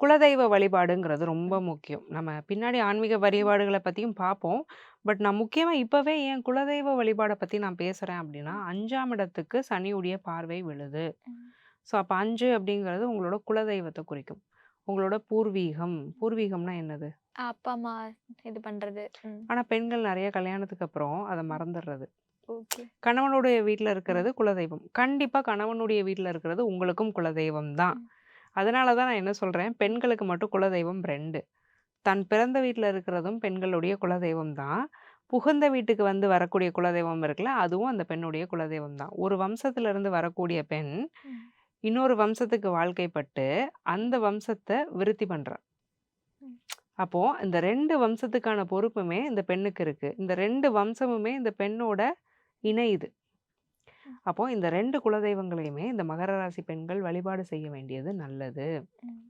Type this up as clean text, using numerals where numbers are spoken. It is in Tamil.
குலதெய்வ வழிபாடுங்கிறது ரொம்ப ம். முக்கியம். நம்ம பின்னாடி ஆன்மீக வழிபாடுகள பத்தியும் பார்ப்போம். பட் நான் முக்கியமா இப்பவே ஏன் குலதெய்வ வழிபாட பத்தி நான் பேசுறேன் அப்டின்னா, ம். 5ஆம் இடத்துக்கு சனியுடைய பார்வை விழுது. ம். ஸோ அப்ப 5 அப்படிங்கிறது உங்களோட குலதெய்வத்த குறிக்கும். உங்களோட பூர்வீகம். பூர்வீகம்னா என்னது? அப்பா, அம்மா இது பண்றது. ம். ஆனா பெண்கள் நெறைய கல்யாணத்துக்கு அப்புறம் அத ம். மறந்துர்றது. ஓகே. கணவனுடைய வீட்ல இருக்கிறது ம். குலதெய்வம். கண்டிப்பா கணவனுடைய வீட்ல இருக்கிறது உங்களுக்கும் குலதெய்வம் தான். ம். அதனால தான் நான் என்ன சொல்றேன், ம். பெண்களுக்கு மட்டும் குலதெய்வம் 2. தன் பிறந்த வீட்ல இருக்கிறதும் பெண்களுடைய குலதெய்வம் தான். புகுந்த வீட்டுக்கு வந்து வரக்கூடிய குலதெய்வம் இருக்குல்ல, அதுவும் அந்த பெண்ணுடைய குலதெய்வம் தான். ஒரு வம்சத்திலிருந்து வரக்கூடிய பெண், ம். இன்னொரு வம்சத்துக்கு வாழ்க்கைப்பட்டு, அந்த வம்சத்த விருத்தி பண்றா. ம். அப்போ இந்த 2 வம்சத்துக்கான பொறுப்புமே இந்த பெண்ணுக்கு இருக்கு. இந்த 2 வம்சமுமே இந்த பெண்ணோட இணையுது. ம். அப்போ இந்த 2 குலதெய்வங்களையுமே இந்த மகர ராசி பெண்கள் வழிபாடு செய்ய வேண்டியது நல்லது. ம்.